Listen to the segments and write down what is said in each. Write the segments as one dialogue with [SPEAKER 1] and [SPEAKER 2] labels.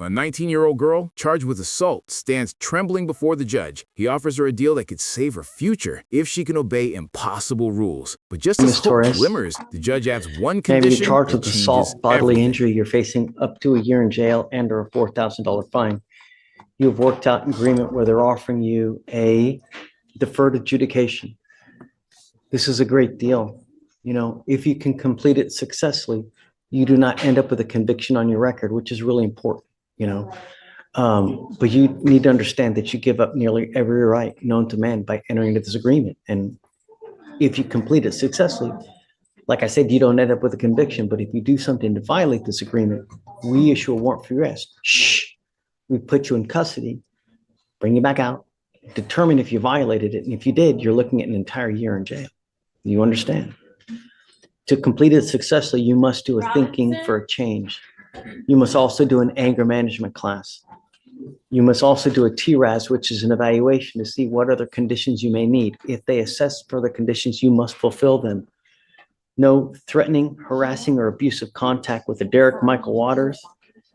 [SPEAKER 1] A 19-year-old girl charged with assault stands trembling before the judge. He offers her a deal that could save her future if she can obey impossible rules. But just as
[SPEAKER 2] Ms.
[SPEAKER 1] hope
[SPEAKER 2] Torres,
[SPEAKER 1] glimmers, the judge adds one
[SPEAKER 2] maybe
[SPEAKER 1] condition
[SPEAKER 2] you're charged
[SPEAKER 1] that
[SPEAKER 2] with
[SPEAKER 1] changes
[SPEAKER 2] assault, bodily
[SPEAKER 1] everything.
[SPEAKER 2] injury. You're facing up to a year in jail and or a $4,000 fine. You have worked out an agreement where they're offering you a deferred adjudication. This is a great deal. You know, if you can complete it successfully, you do not end up with a conviction on your record, which is really important, you know. But you need to understand that you give up nearly every right known to man by entering into this agreement. And if you complete it successfully, like I said, you don't end up with a conviction. But if you do something to violate this agreement, we issue a warrant for your arrest. Shh. We put you in custody, bring you back out, determine if you violated it. And if you did, you're looking at an entire year in jail. You understand? To complete it successfully, you must do a thinking for a change. You must also do an anger management class. You must also do a TRAS, which is an evaluation to see what other conditions you may need. If they assess further conditions, you must fulfill them. No threatening, harassing, or abusive contact with the Derek Michael Waters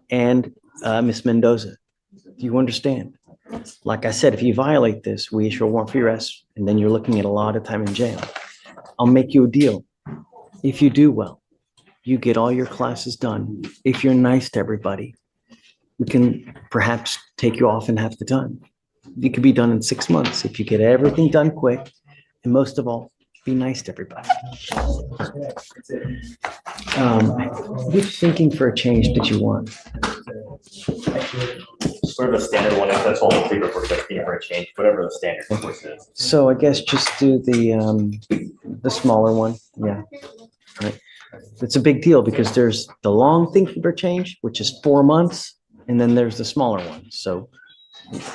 [SPEAKER 2] and Ms. Mendoza. Do you understand? Like I said, if you violate this, we issue a warrant for your arrest, and then you're looking at a lot of time in jail. I'll make you a deal. If you do well, you get all your classes done. If you're nice to everybody, we can perhaps take you off in half the time. You could be done in 6 months if you get everything done quick. And most of all, be nice to everybody. Which thinking for a change did you want?
[SPEAKER 3] Whatever the standard one is, that's all the secret for for a change, whatever the standard course is.
[SPEAKER 2] So I guess just do the smaller one. Yeah. Right. It's a big deal because there's the long thinking for change, which is 4 months, and then there's the smaller one. So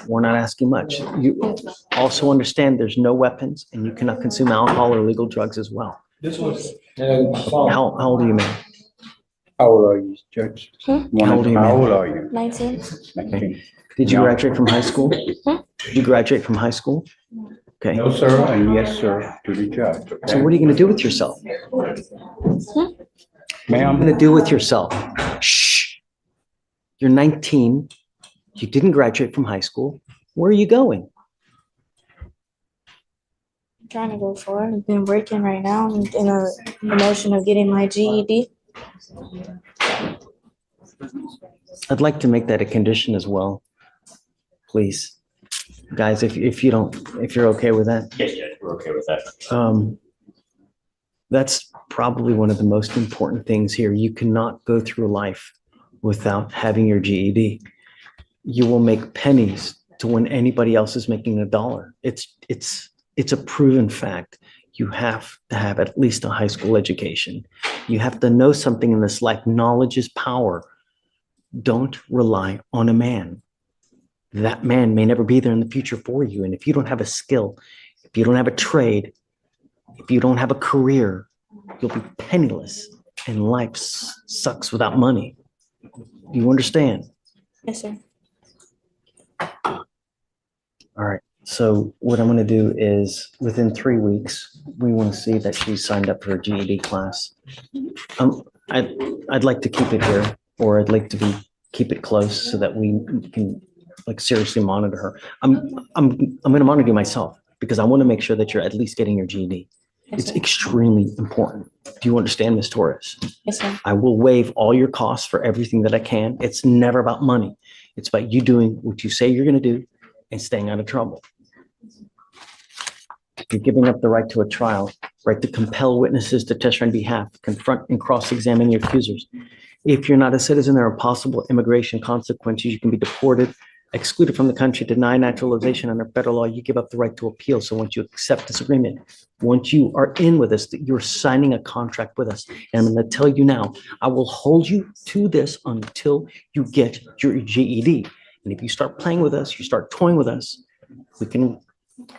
[SPEAKER 2] we're not asking much. You also understand there's no weapons and you cannot consume alcohol or illegal drugs as well. How old are you, man?
[SPEAKER 4] How old are you, Judge?
[SPEAKER 2] How old are you,
[SPEAKER 4] How
[SPEAKER 2] man?
[SPEAKER 4] old are you?
[SPEAKER 5] 19.
[SPEAKER 4] 19.
[SPEAKER 2] Did you
[SPEAKER 4] No.
[SPEAKER 2] graduate from high school? Did you graduate from high school? Okay.
[SPEAKER 4] No, sir, and yes, sir, to the judge.
[SPEAKER 2] So
[SPEAKER 4] Okay?
[SPEAKER 2] what are you going to do with yourself? What are you
[SPEAKER 4] Ma'am,
[SPEAKER 2] going to do with yourself? Shh. You're 19. You didn't graduate from high school. Where are you going?
[SPEAKER 5] I'm trying to go for it. I've been working right now. I'm in the motion of getting my GED.
[SPEAKER 2] I'd like to make that a condition as well. Please. Guys, if you're okay with that.
[SPEAKER 3] Yes, Judge, we're okay with that.
[SPEAKER 2] That's probably one of the most important things here. You cannot go through life without having your GED. You will make pennies to when anybody else is making $1. It's a proven fact. You have to have at least a high school education. You have to know something in this life. Knowledge is power. Don't rely on a man. That man may never be there in the future for you. And if you don't have a skill, if you don't have a trade, if you don't have a career, you'll be penniless and life sucks without money. Do you understand?
[SPEAKER 5] Yes, sir.
[SPEAKER 2] All right. So what I'm going to do is within 3 weeks, we want to see that she's signed up for a GED class. I'd like to keep it here, or I'd like to keep it close so that we can like seriously monitor her. I'm going to monitor you myself because I want to make sure that you're at least getting your GED.
[SPEAKER 5] Yes,
[SPEAKER 2] It's
[SPEAKER 5] sir.
[SPEAKER 2] extremely important. Do you understand, Ms. Torres?
[SPEAKER 5] Yes, sir.
[SPEAKER 2] I will waive all your costs for everything that I can. It's never about money. It's about you doing what you say you're going to do and staying out of trouble. You're giving up the right to a trial, right to compel witnesses to testify on behalf, confront and cross-examine your accusers. If you're not a citizen, there are possible immigration consequences. You can be deported, excluded from the country, denied naturalization under federal law. You give up the right to appeal. So once you accept this agreement, once you are in with us, you're signing a contract with us. And I'm going to tell you now, I will hold you to this until you get your GED. And if you start playing with us, you start toying with us, we can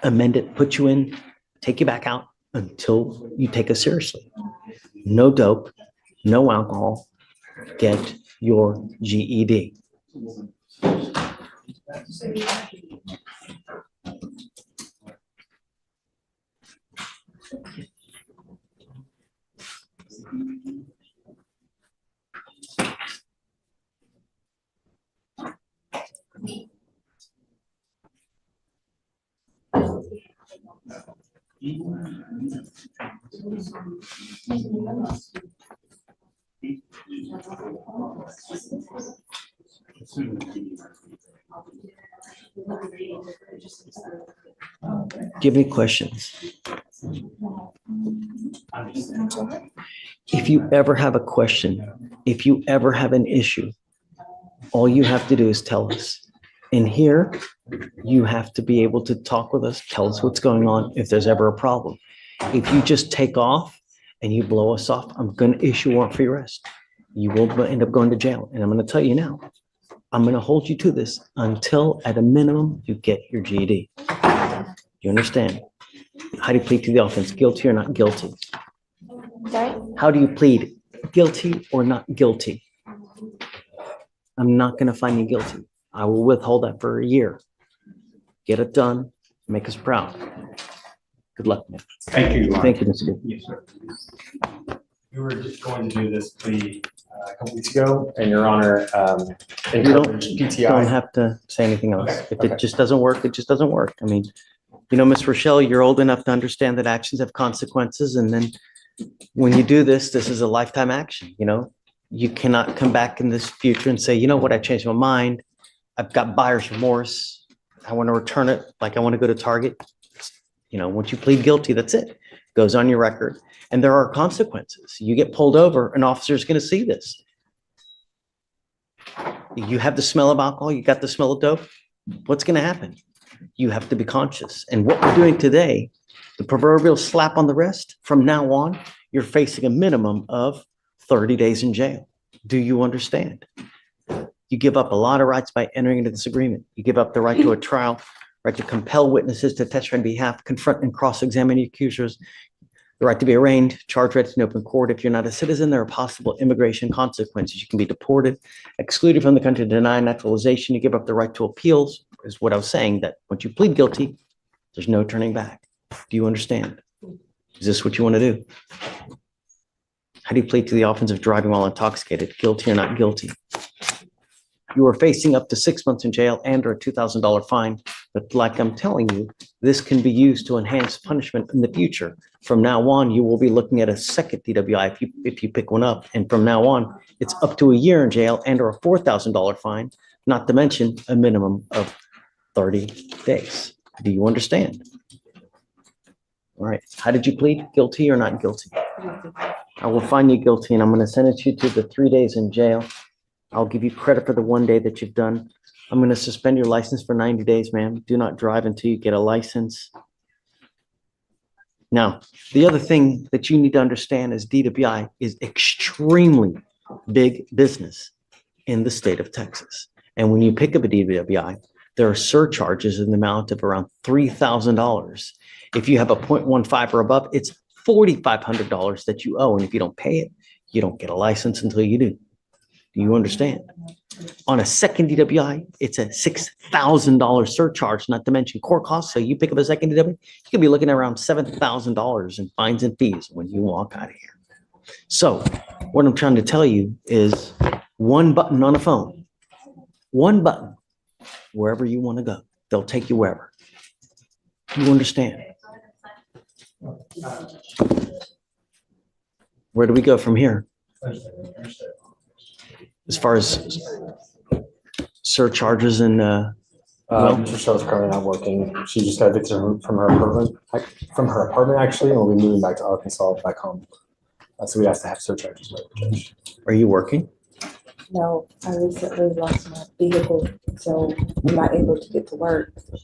[SPEAKER 2] amend it, put you in, take you back out until you take us seriously. No dope, no alcohol. Get your GED. Give me questions. If you ever have a question, if you ever have an issue, all you have to do is tell us. And here, you have to be able to talk with us, tell us what's going on if there's ever a problem. If you just take off and you blow us off, I'm going to issue a warrant for your arrest. You will end up going to jail. And I'm going to tell you now, I'm going to hold you to this until at a minimum you get your GED. You understand? How do you plead to the offense? Guilty or not guilty?
[SPEAKER 5] Sorry?
[SPEAKER 2] How do you plead? Guilty or not guilty? I'm not going to find you guilty. I will withhold that for a year. Get it done. Make us proud. Good luck, man.
[SPEAKER 4] Thank you. Your Honor.
[SPEAKER 2] Thank you, Mr. Gibb.
[SPEAKER 3] Yes, sir. We were just going to do this plea a couple weeks ago, and Your Honor,
[SPEAKER 2] You don't
[SPEAKER 3] PTI.
[SPEAKER 2] have to say anything else.
[SPEAKER 3] Okay,
[SPEAKER 2] If it
[SPEAKER 3] okay.
[SPEAKER 2] just doesn't work, it just doesn't work. I mean, you know, Ms. Rochelle, you're old enough to understand that actions have consequences. And then when you do this, this is a lifetime action, you know? You cannot come back in this future and say, you know what, I changed my mind. I've got buyer's remorse. I want to return it like I want to go to Target. You know, once you plead guilty, that's it. Goes on your record. And there are consequences. You get pulled over, an officer's going to see this. You have the smell of alcohol, you got the smell of dope. What's going to happen? You have to be conscious. And what we're doing today, the proverbial slap on the wrist, from now on, you're facing a minimum of 30 days in jail. Do you understand? You give up a lot of rights by entering into this agreement. You give up the right to a trial, right to compel witnesses to testify on behalf, confront and cross-examine the accusers, the right to be arraigned, charged, read in open court. If you're not a citizen, there are possible immigration consequences. You can be deported, excluded from the country, denied naturalization. You give up the right to appeals, is what I was saying, that once you plead guilty, there's no turning back. Do you understand? Is this what you want to do? How do you plead to the offense of driving while intoxicated, guilty or not guilty? You are facing up to 6 months in jail and or a $2,000 fine. But like I'm telling you, this can be used to enhance punishment in the future. From now on, you will be looking at a second DWI if you pick one up. And from now on, it's up to a year in jail and or a $4,000 fine, not to mention a minimum of 30 days. Do you understand? All right. How did you plead? Guilty or not guilty? I will find you guilty, and I'm going to sentence you to the 3 days in jail. I'll give you credit for the 1 day that you've done. I'm going to suspend your license for 90 days, ma'am. Do not drive until you get a license. Now, the other thing that you need to understand is DWI is extremely big business in the state of Texas. And when you pick up a DWI, there are surcharges in the amount of around $3,000. If you have a 0.15 or above, it's $4,500 that you owe. And if you don't pay it, you don't get a license until you do. Do you understand? On a second DWI, it's a $6,000 surcharge, not to mention court costs. So you pick up a second DWI, you could be looking at around $7,000 in fines and fees when you walk out of here. So what I'm trying to tell you is one button on a phone, one button, wherever you want to go, they'll take you wherever. Do you understand? Where do we go from here? As far as surcharges and,
[SPEAKER 6] Michelle's currently not working. She just got evicted from her apartment actually, and we'll be moving back to Arkansas, back home. So we have to have surcharges.
[SPEAKER 2] are you working?
[SPEAKER 7] No, I recently lost my vehicle, so I'm not able to get to work, which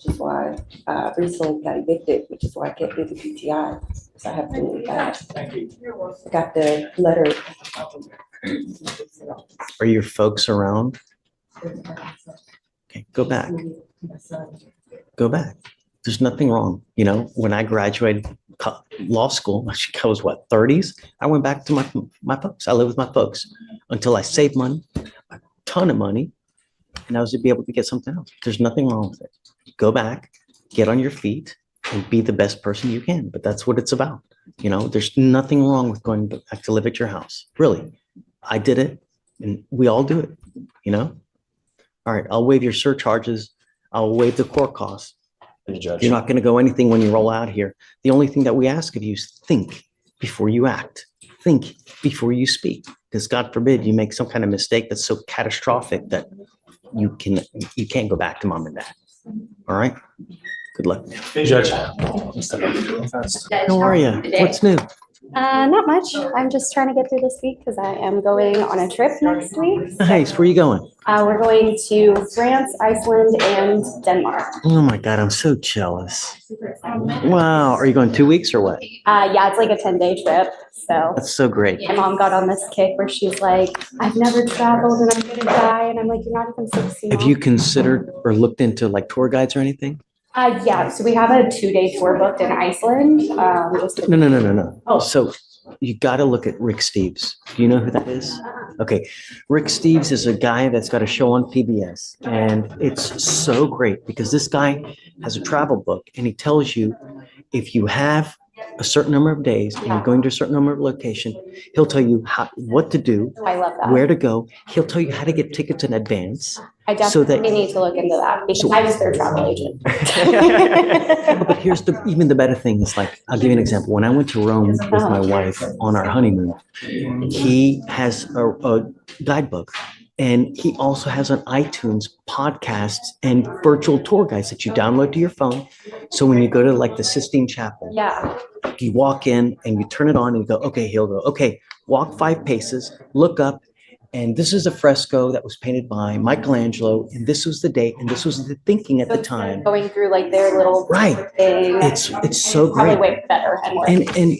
[SPEAKER 7] is why I recently got evicted, which is why I can't do the PTI. So I have to, got the letter.
[SPEAKER 2] Are your folks around? Okay, go back. Go back. There's nothing wrong. You know, when I graduated law school, I was what, 30s? I went back to my folks. I lived with my folks until I saved money, a ton of money, and I was to be able to get something else. There's nothing wrong with it. Go back, get on your feet, and be the best person you can. But that's what it's about. You know, there's nothing wrong with going back to live at your house. Really. I did it, and we all do it, you know? All right, I'll waive your surcharges. I'll waive the court costs.
[SPEAKER 6] Thank you, Judge.
[SPEAKER 2] You're not going to go anything when you roll out here. The only thing that we ask of you is think before you act. Think before you speak, because God forbid you make some kind of mistake that's so catastrophic that you can't go back to mom and dad. All right? Good luck.
[SPEAKER 6] Thank you, Judge.
[SPEAKER 2] How are you? What's new?
[SPEAKER 8] Not much. I'm just trying to get through this week because I am going on a trip next week.
[SPEAKER 2] Nice. Where are you going?
[SPEAKER 8] We're going to France, Iceland, and Denmark.
[SPEAKER 2] Oh my God, I'm so jealous. Wow. Are you going 2 weeks or what?
[SPEAKER 8] Yeah, it's like a 10-day trip. So
[SPEAKER 2] That's so great.
[SPEAKER 8] my mom got on this kick where she's like, I've never traveled and I'm gonna die. And I'm like, you're not even 16.
[SPEAKER 2] Have you considered or looked into like tour guides or anything?
[SPEAKER 8] Yeah, so we have a 2-day tour booked in Iceland.
[SPEAKER 2] No.
[SPEAKER 8] Oh.
[SPEAKER 2] So you got to look at Rick Steves. Do you know who that is? Okay. Rick Steves is a guy that's got a show on PBS, and it's so great because this guy has a travel book, and he tells you if you have a certain number of days and you're going to a certain number of location, he'll tell you what to do,
[SPEAKER 8] I love that.
[SPEAKER 2] where to go. He'll tell you how to get tickets in advance.
[SPEAKER 8] I
[SPEAKER 2] so
[SPEAKER 8] definitely
[SPEAKER 2] that-
[SPEAKER 8] need to look into that because I was their travel agent.
[SPEAKER 2] But here's even the better thing is like, I'll give you an example. When I went to Rome with my wife on our honeymoon, he has a guidebook, and he also has on iTunes podcasts and virtual tour guides that you download to your phone. So when you go to like the Sistine Chapel,
[SPEAKER 8] Yeah,
[SPEAKER 2] you walk in and you turn it on and you go, okay, he'll go, okay, walk 5 paces, look up. And this is a fresco that was painted by Michelangelo, and this was the date, and this was the thinking at
[SPEAKER 8] so
[SPEAKER 2] the
[SPEAKER 8] it's
[SPEAKER 2] time.
[SPEAKER 8] going through like their little
[SPEAKER 2] Right.
[SPEAKER 8] thing.
[SPEAKER 2] It's so
[SPEAKER 8] Probably
[SPEAKER 2] great.
[SPEAKER 8] way better and more.
[SPEAKER 2] And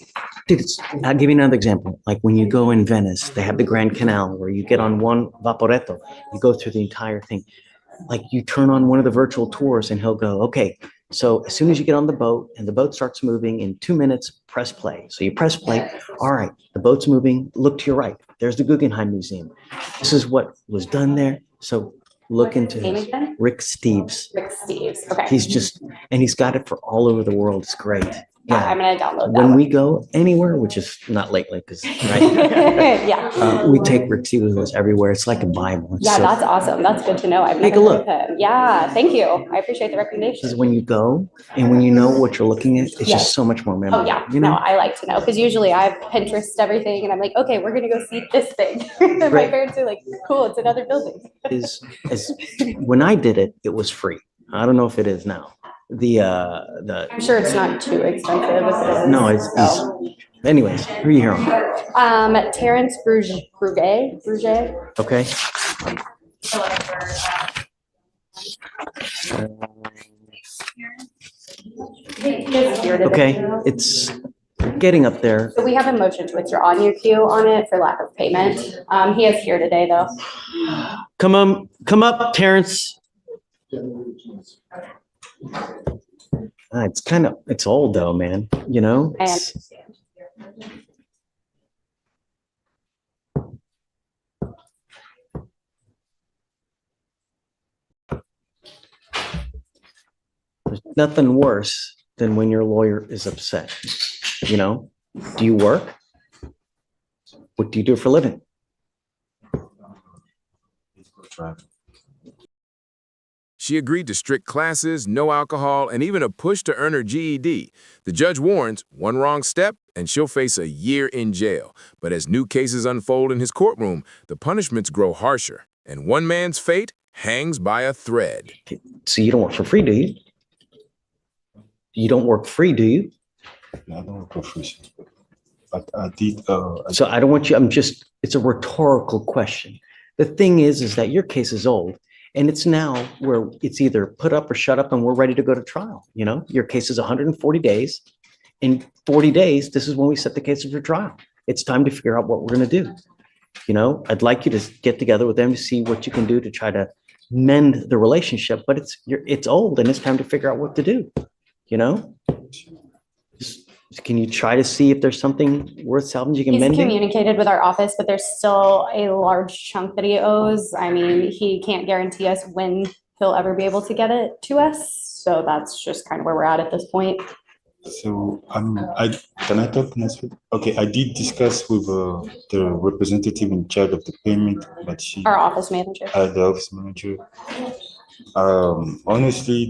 [SPEAKER 2] dude, I'll give you another example. Like when you go in Venice, they have the Grand Canal where you get on one vaporetto, you go through the entire thing. Like you turn on one of the virtual tours and he'll go, okay, so as soon as you get on the boat and the boat starts moving in 2 minutes, press play. So you press play. All right, the boat's moving. Look to your right. There's the Guggenheim Museum. This is what was done there. So look into
[SPEAKER 8] Name
[SPEAKER 2] his
[SPEAKER 8] again?
[SPEAKER 2] Rick Steves.
[SPEAKER 8] Rick Steves. Okay.
[SPEAKER 2] He's got it for all over the world. It's great.
[SPEAKER 8] Yeah,
[SPEAKER 2] Yeah.
[SPEAKER 8] I'm gonna download that.
[SPEAKER 2] When
[SPEAKER 8] one.
[SPEAKER 2] we go anywhere, which is not lately, because right,
[SPEAKER 8] Yeah.
[SPEAKER 2] we take Rick Steves with us everywhere. It's like a Bible. It's
[SPEAKER 8] Yeah,
[SPEAKER 2] so-
[SPEAKER 8] that's awesome. That's good to know. I've
[SPEAKER 2] Take
[SPEAKER 8] never
[SPEAKER 2] a
[SPEAKER 8] heard
[SPEAKER 2] look.
[SPEAKER 8] of him. Yeah, thank you. I appreciate the
[SPEAKER 2] Because
[SPEAKER 8] recommendation.
[SPEAKER 2] when you go and when you know what you're looking at, it's
[SPEAKER 8] Yeah.
[SPEAKER 2] just so much more
[SPEAKER 8] Oh,
[SPEAKER 2] memorable.
[SPEAKER 8] yeah.
[SPEAKER 2] You
[SPEAKER 8] No,
[SPEAKER 2] know,
[SPEAKER 8] I like to know because usually I've Pinterest everything and I'm like, okay, we're gonna go see this thing. And my
[SPEAKER 2] Right.
[SPEAKER 8] parents are like, cool, it's another building.
[SPEAKER 2] is when I did it, it was free. I don't know if it is now. The
[SPEAKER 8] I'm sure it's not too expensive. If it is,
[SPEAKER 2] no, it's
[SPEAKER 8] so.
[SPEAKER 2] anyways. Who are you here on?
[SPEAKER 8] Terrence Bruget.
[SPEAKER 2] Okay. Okay, it's getting up there.
[SPEAKER 8] So we have a motion to withdraw on your queue on it for lack of payment. He is here today though.
[SPEAKER 2] Come up, Terrence. It's old though, man. You know.
[SPEAKER 8] I
[SPEAKER 2] It's-
[SPEAKER 8] understand.
[SPEAKER 2] There's nothing worse than when your lawyer is upset. You know, do you work? What do you do for a living?
[SPEAKER 1] She agreed to strict classes, no alcohol, and even a push to earn her GED. The judge warns, one wrong step, and she'll face a year in jail. But as new cases unfold in his courtroom, the punishments grow harsher, and one man's fate hangs by a thread.
[SPEAKER 2] So you don't work for free, do you? You don't work free, do you?
[SPEAKER 9] I don't work for free, but I did.
[SPEAKER 2] So I don't want you, it's a rhetorical question. The thing is that your case is old and it's now where it's either put up or shut up and we're ready to go to trial. You know, your case is 140 days. In 40 days, this is when we set the case for trial. It's time to figure out what we're going to do. You know, I'd like you to get together with them to see what you can do to try to mend the relationship, but it's old and it's time to figure out what to do. You know? Can you try to see if there's something worth salvaging and
[SPEAKER 8] He's
[SPEAKER 2] mending?
[SPEAKER 8] communicated with our office, but there's still a large chunk that he owes. I mean, he can't guarantee us when he'll ever be able to get it to us. So that's just kind of where we're at this point.
[SPEAKER 9] So can I talk next week? Okay, I did discuss with the representative in charge of the payment, but
[SPEAKER 8] Our office manager.
[SPEAKER 9] the office manager. Honestly,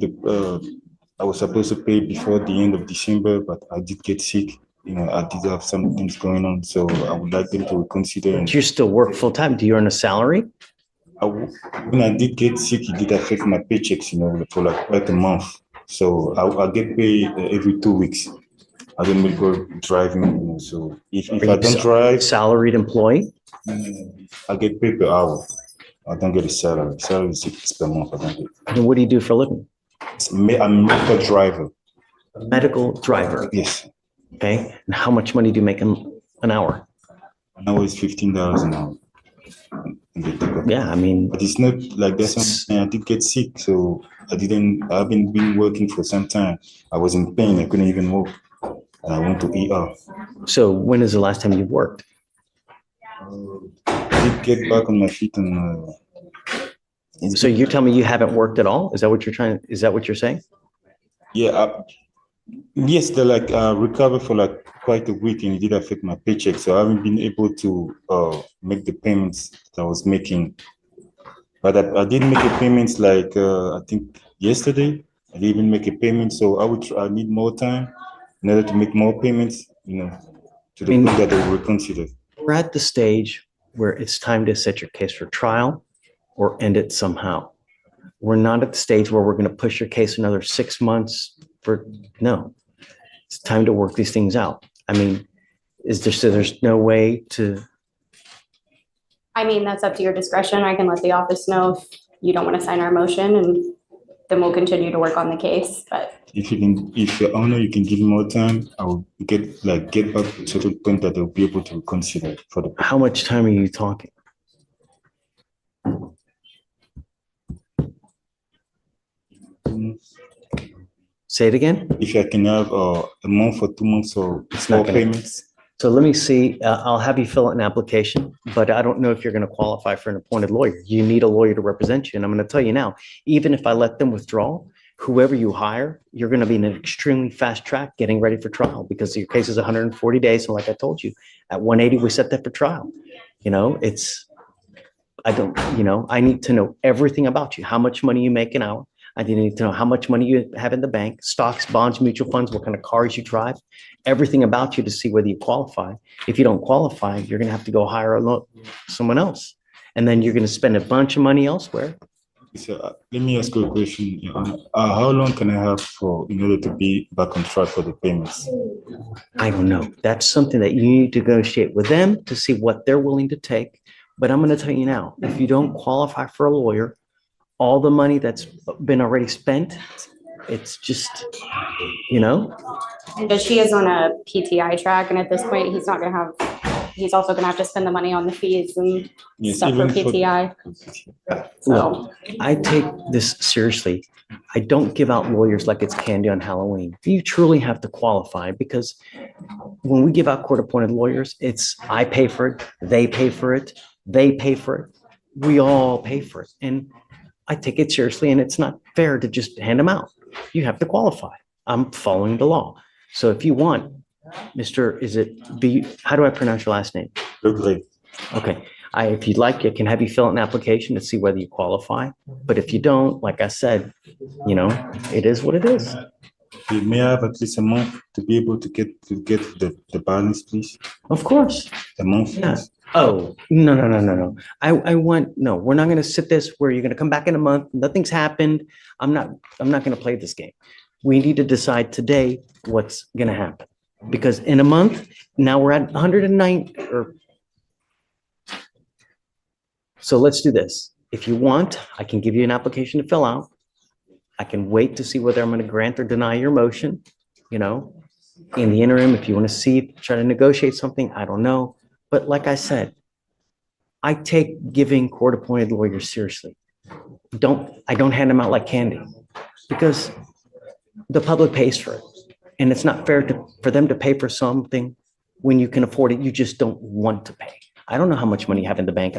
[SPEAKER 9] I was supposed to pay before the end of December, but I did get sick. I did have some things going on, so I would like them to reconsider. And
[SPEAKER 2] Do you still work full-time? Do you earn a salary?
[SPEAKER 9] when I did get sick, it did affect my paychecks, for like quite a month. So I get paid every 2 weeks. I don't make go driving, so if
[SPEAKER 2] Are
[SPEAKER 9] I
[SPEAKER 2] you
[SPEAKER 9] don't drive,
[SPEAKER 2] salaried employee?
[SPEAKER 9] I get paid per hour. I don't get a salary. Salary is 6 per month. I don't get.
[SPEAKER 2] And what do you do for a living?
[SPEAKER 9] I'm a medical driver.
[SPEAKER 2] Medical driver.
[SPEAKER 9] Yes.
[SPEAKER 2] Okay. And how much money do you make an hour?
[SPEAKER 9] Now it's $15 an hour.
[SPEAKER 2] Yeah, I mean,
[SPEAKER 9] But it's not like that's something. I did get sick, so I've been working for some time. I was in pain. I couldn't even walk. And I went to ER.
[SPEAKER 2] so when is the last time you worked?
[SPEAKER 9] I did get back on my feet and
[SPEAKER 2] So you're telling me you haven't worked at all? Is that what you're saying?
[SPEAKER 9] yeah, yes, they're like recovered for like quite a week, and it did affect my paycheck. So I haven't been able to make the payments that I was making. But I did make a payments like I think yesterday. I didn't even make a payment, so I need more time in order to make more payments. To the point that they will reconsider.
[SPEAKER 2] We're at the stage where it's time to set your case for trial or end it somehow. We're not at the stage where we're going to push your case another 6 months no. It's time to work these things out. I mean, there's no way to,
[SPEAKER 8] I mean, that's up to your discretion. I can let the office know if you don't want to sign our motion, and then we'll continue to work on the case, but.
[SPEAKER 9] If your honor, you can give me more time, I will get back to the point that they'll be able to consider for the.
[SPEAKER 2] how much time are you talking? Say it again?
[SPEAKER 9] If I can have a month or 2 months or
[SPEAKER 2] It's not
[SPEAKER 9] 4
[SPEAKER 2] gonna-
[SPEAKER 9] payments.
[SPEAKER 2] So let me see, I'll have you fill out an application, but I don't know if you're going to qualify for an appointed lawyer. You need a lawyer to represent you. And I'm going to tell you now, even if I let them withdraw, whoever you hire, you're going to be in an extremely fast track getting ready for trial because your case is 140 days. And like I told you, at 180, we set that for trial. I need to know everything about you, how much money you make an hour. I need to know how much money you have in the bank, stocks, bonds, mutual funds, what kind of cars you drive, everything about you to see whether you qualify. If you don't qualify, you're going to have to go hire someone else. And then you're going to spend a bunch of money elsewhere.
[SPEAKER 9] So let me ask you a question, Your Honor. How long can I have in order to be back on track for the payments?
[SPEAKER 2] I don't know. That's something that you need to negotiate with them to see what they're willing to take. But I'm going to tell you now, if you don't qualify for a lawyer, all the money that's been already spent, it's just,
[SPEAKER 8] But she is on a PTI track, and at this point, he's also going to have to spend the money on the fees and
[SPEAKER 9] Yes,
[SPEAKER 8] stuff for
[SPEAKER 9] even for-
[SPEAKER 8] PTI. So,
[SPEAKER 2] I take this seriously. I don't give out lawyers like it's candy on Halloween. You truly have to qualify because when we give out court-appointed lawyers, it's I pay for it, they pay for it, they pay for it, we all pay for it. And I take it seriously, and it's not fair to just hand them out. You have to qualify. I'm following the law. So if you want, how do I pronounce your last name?
[SPEAKER 9] Great.
[SPEAKER 2] Okay, if you'd like, I can have you fill out an application to see whether you qualify. But if you don't, like I said, it is what it is.
[SPEAKER 9] May I have at least a month to be able to get the balance, please?
[SPEAKER 2] Of course.
[SPEAKER 9] A month,
[SPEAKER 2] Yeah.
[SPEAKER 9] please.
[SPEAKER 2] Oh, no. No, we're not going to sit this where you're going to come back in a month. Nothing's happened. I'm not going to play this game. We need to decide today what's going to happen. Because in a month, now we're at 109 So let's do this. If you want, I can give you an application to fill out. I can wait to see whether I'm going to grant or deny your motion. In the interim, if you want to try to negotiate something, I don't know. But like I said, I take giving court-appointed lawyers seriously. I don't hand them out like candy because the public pays for it. And it's not fair for them to pay for something when you can afford it. You just don't want to pay. I don't know how much money you have in the bank.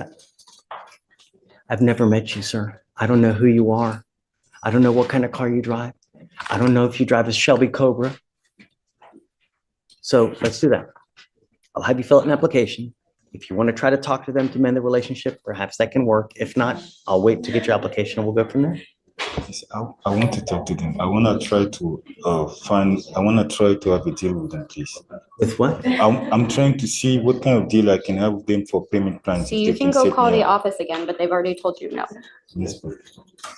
[SPEAKER 2] I've never met you, sir. I don't know who you are. I don't know what kind of car you drive. I don't know if you drive a Shelby Cobra. So let's do that. I'll have you fill out an application. If you want to try to talk to them to mend the relationship, perhaps that can work. If not, I'll wait to get your application and we'll go from there.
[SPEAKER 9] Yes, I want to talk to them. I want to try to have a deal with them, please.
[SPEAKER 2] With what?
[SPEAKER 9] I'm trying to see what kind of deal I can have with them for payment plans.
[SPEAKER 8] So
[SPEAKER 9] if
[SPEAKER 8] you
[SPEAKER 9] they
[SPEAKER 8] can go
[SPEAKER 9] set
[SPEAKER 8] call
[SPEAKER 9] me
[SPEAKER 8] the
[SPEAKER 9] up.
[SPEAKER 8] office again, but they've already told you no.
[SPEAKER 9] Yes, please.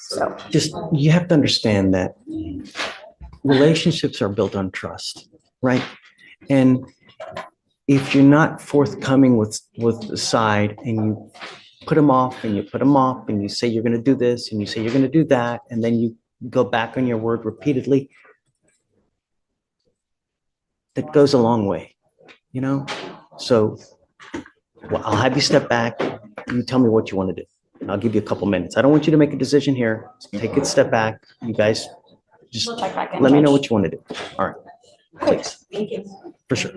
[SPEAKER 8] So
[SPEAKER 2] Just, you have to understand that relationships are built on trust, right? And if you're not forthcoming with the side and you put them off and you put them off and you say you're going to do this and you say you're going to do that, and then you go back on your word repeatedly, that goes a long way, you know? So well, I'll have you step back. You tell me what you want to do. I'll give you a couple minutes. I don't want you to make a decision here. Take a step back. You guys just
[SPEAKER 8] we'll check back in.
[SPEAKER 2] let me know
[SPEAKER 8] Judge.
[SPEAKER 2] what you want to do. All right, please,
[SPEAKER 8] Thank you.
[SPEAKER 2] for sure.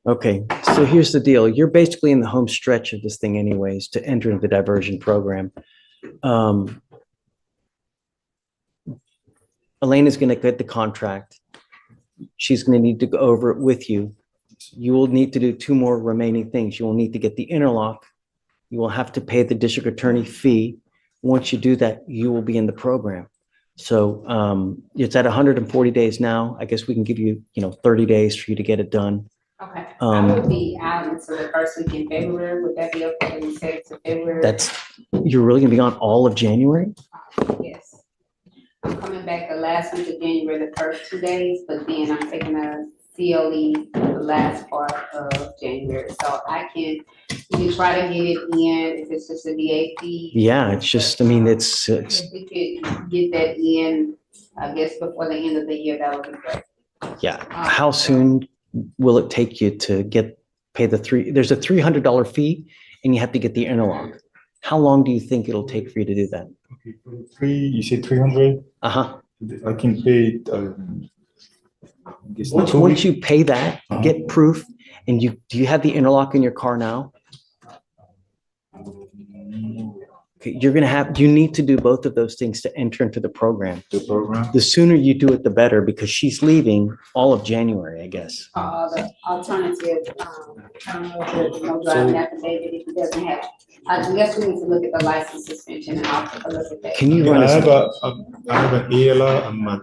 [SPEAKER 2] Okay, so here's the deal. You're basically in the home stretch of this thing anyways to enter into the diversion program. Elaine is going to get the contract. She's going to need to go over it with you. You will need to do two more remaining things. You will need to get the interlock. You will have to pay the district attorney fee. Once you do that, you will be in the program. So it's at 140 days now. I guess we can give you, 30 days for you to get it done.
[SPEAKER 10] Okay, I will be out until the first week in February. Would that be okay? We said to February?
[SPEAKER 2] You're really gonna be on all of January?
[SPEAKER 10] Yes. I'm coming back the last week of January, the first 2 days, but then I'm taking a COE the last part of January. So you can try to get it in if it's just a DA fee.
[SPEAKER 2] Yeah, it's just, it's
[SPEAKER 10] If we could get that in, I guess before the end of the year, that would be great.
[SPEAKER 2] yeah. How soon will it take you to pay there's a $300 fee and you have to get the interlock. How long do you think it'll take for you to do that?
[SPEAKER 9] Okay, for you said 300?
[SPEAKER 2] Uh-huh.
[SPEAKER 9] I can pay it. I guess 2
[SPEAKER 2] Once
[SPEAKER 9] weeks.
[SPEAKER 2] you pay that, get proof, and do you have the interlock in your car now? Okay, you need to do both of those things to enter into the program.
[SPEAKER 9] The program?
[SPEAKER 2] The sooner you do it, the better, because she's leaving all of January, I guess.
[SPEAKER 10] The alternative, I don't know if there's no driving affidavit if he doesn't have. I guess we need to look at the license suspension and I'll take a look at that.
[SPEAKER 2] Can you
[SPEAKER 9] Yeah,
[SPEAKER 2] run
[SPEAKER 9] I
[SPEAKER 2] us?
[SPEAKER 9] have an ALR and my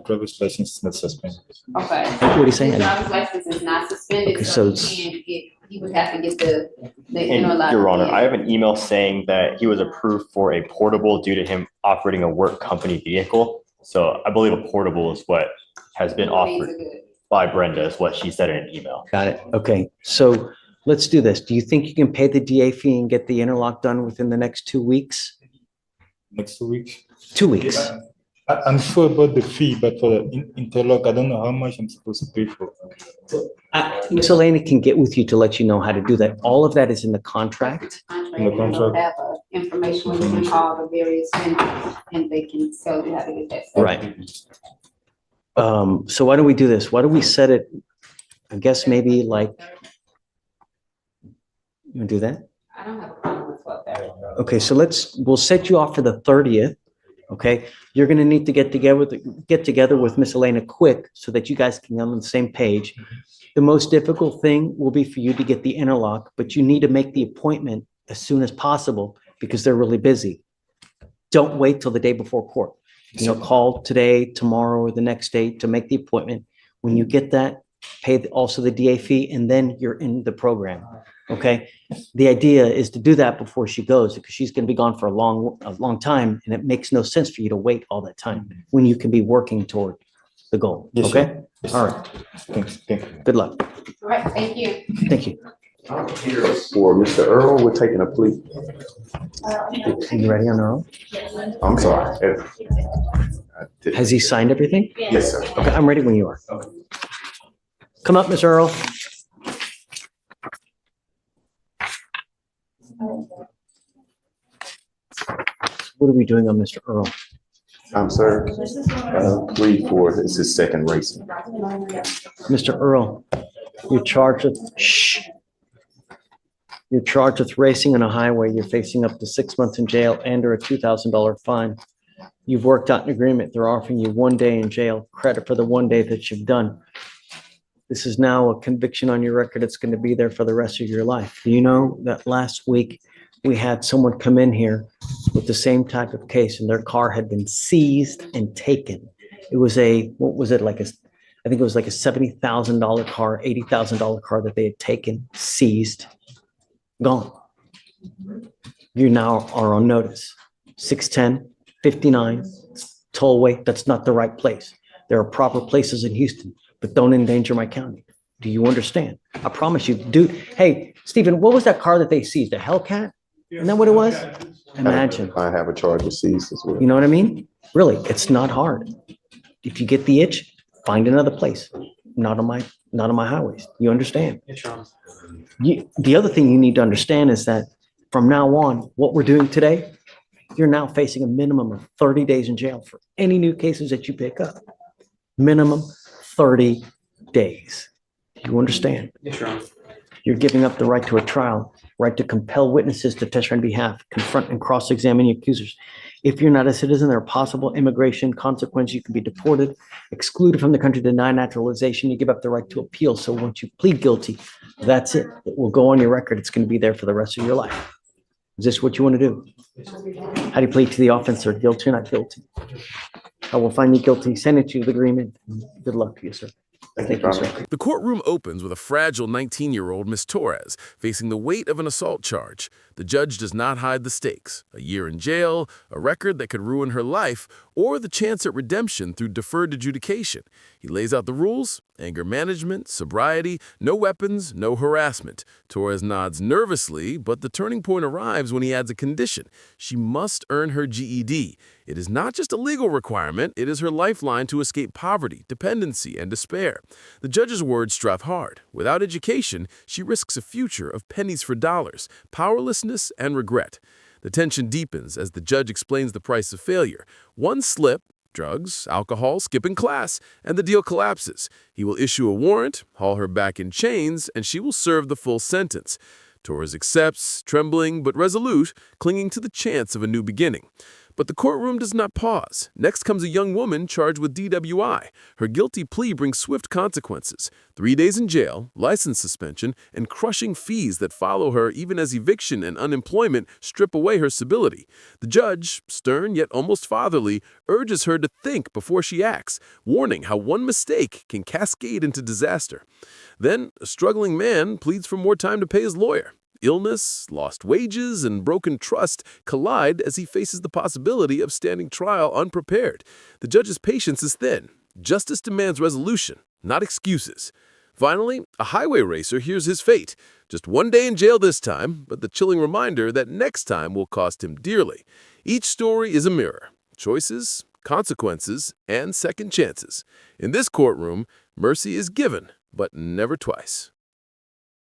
[SPEAKER 9] driver's license is not suspended.
[SPEAKER 10] Okay.
[SPEAKER 2] What are you saying?
[SPEAKER 10] His driver's license is not suspended,
[SPEAKER 2] Okay,
[SPEAKER 10] so
[SPEAKER 2] so
[SPEAKER 10] he would have to get the
[SPEAKER 11] And
[SPEAKER 10] interlock.
[SPEAKER 11] Your Honor,
[SPEAKER 10] in.
[SPEAKER 11] I have an email saying that he was approved for a portable due to him operating a work company vehicle. So I believe a portable is what has been
[SPEAKER 10] Means
[SPEAKER 11] offered
[SPEAKER 10] are good.
[SPEAKER 11] by Brenda, is what she said in an email.
[SPEAKER 2] Got it. Okay, so let's do this. Do you think you can pay the DA fee and get the interlock done within the next 2 weeks?
[SPEAKER 9] Next 2 weeks?
[SPEAKER 2] 2 weeks.
[SPEAKER 9] I'm sure about the fee, but for the interlock, I don't know how much I'm supposed to pay for.
[SPEAKER 2] Ms. Elena can get with you to let you know how to do that. All of that is in the contract.
[SPEAKER 9] In the
[SPEAKER 10] They'll
[SPEAKER 9] contract.
[SPEAKER 10] have information where you can call the various vendors and they can tell you how to get that. set.
[SPEAKER 2] Right. So why don't we do this? Why don't we set it, I guess maybe like, you wanna do that?
[SPEAKER 10] I don't have a problem with 12:30.
[SPEAKER 2] Okay, so we'll set you off for the 30th. Okay, you're gonna need to get together with Miss Elena quick so that you guys can get on the same page. The most difficult thing will be for you to get the interlock, but you need to make the appointment as soon as possible because they're really busy. Don't wait till the day before court. Call today, tomorrow, or the next day to make the appointment. When you get that, pay also the DA fee, and then you're in the program. Okay, the idea is to do that before she goes because she's going to be gone for a long time, and it makes no sense for you to wait all that time when you can be working toward the goal.
[SPEAKER 9] Yes,
[SPEAKER 2] Okay,
[SPEAKER 9] sir. Yes,
[SPEAKER 2] all
[SPEAKER 9] sir.
[SPEAKER 2] right.
[SPEAKER 9] Thanks. Thank you.
[SPEAKER 2] Good luck.
[SPEAKER 10] All right, thank you.
[SPEAKER 2] Thank you.
[SPEAKER 12] For Mr. Earl, we're taking a plea.
[SPEAKER 2] Are you ready on Earl?
[SPEAKER 12] I'm sorry.
[SPEAKER 2] Has he signed everything?
[SPEAKER 12] Yes, sir.
[SPEAKER 2] Okay, I'm ready when you are. Come up, Miss Earl. What are we doing on Mr. Earl?
[SPEAKER 12] Sir, plea for his second racing.
[SPEAKER 2] Mr. Earl, you're charged with, You're charged with racing on a highway. You're facing up to 6 months in jail and or a $2,000 fine. You've worked out an agreement. They're offering you 1 day in jail, credit for the 1 day that you've done. This is now a conviction on your record. It's going to be there for the rest of your life. Do you know that last week we had someone come in here with the same type of case and their car had been seized and taken. It was what was it, I think it was like a $70,000 car, $80,000 car that they had taken, seized, gone. You now are on notice. 610, 59, tollway, that's not the right place. There are proper places in Houston, but don't endanger my county. Do you understand? I promise you, dude. Hey, Stephen, what was that car that they seized? A Hellcat? Isn't that what it was? Imagine.
[SPEAKER 12] I have a charge of seized as well.
[SPEAKER 2] You know what I mean? Really, it's not hard. If you get the itch, find another place. Not on my highways. You understand? The other thing you need to understand is that from now on, what we're doing today, you're now facing a minimum of 30 days in jail for any new cases that you pick up. Minimum 30 days. You understand?
[SPEAKER 3] Yes, Your Honor.
[SPEAKER 2] You're giving up the right to a trial, right to compel witnesses to testify on behalf, confront and cross-examine your accusers. If you're not a citizen, there are possible immigration consequences. You can be deported, excluded from the country, denied naturalization. You give up the right to appeal. So once you plead guilty, that's it. It will go on your record. It's going to be there for the rest of your life. Is this what you want to do? How do you plead to the offense, sir? Guilty or not guilty? I will find you guilty, send it to you, the agreement. Good luck to you, sir. Thank you, sir.
[SPEAKER 1] The courtroom opens with a fragile 19-year-old Miss Torres facing the weight of an assault charge. The judge does not hide the stakes: a year in jail, a record that could ruin her life, or the chance at redemption through deferred adjudication. He lays out the rules: anger management, sobriety, no weapons, no harassment. Torres nods nervously, but the turning point arrives when he adds a condition. She must earn her GED. It is not just a legal requirement, it is her lifeline to escape poverty, dependency, and despair. The judge's words strike hard. Without education, she risks a future of pennies for dollars, powerlessness, and regret. The tension deepens as the judge explains the price of failure. One slip, drugs, alcohol, skipping class, and the deal collapses. He will issue a warrant, haul her back in chains, and she will serve the full sentence. Torres accepts, trembling but resolute, clinging to the chance of a new beginning. But the courtroom does not pause. Next comes a young woman charged with DWI. Her guilty plea brings swift consequences: 3 days in jail, license suspension, and crushing fees that follow her even as eviction and unemployment strip away her stability. The judge, stern yet almost fatherly, urges her to think before she acts, warning how one mistake can cascade into disaster. Then, a struggling man pleads for more time to pay his lawyer. Illness, lost wages, and broken trust collide as he faces the possibility of standing trial unprepared. The judge's patience is thin. Justice demands resolution, not excuses. Finally, a highway racer hears his fate. Just 1 day in jail this time, but the chilling reminder that next time will cost him dearly. Each story is a mirror: choices, consequences, and second chances. In this courtroom, mercy is given, but never twice.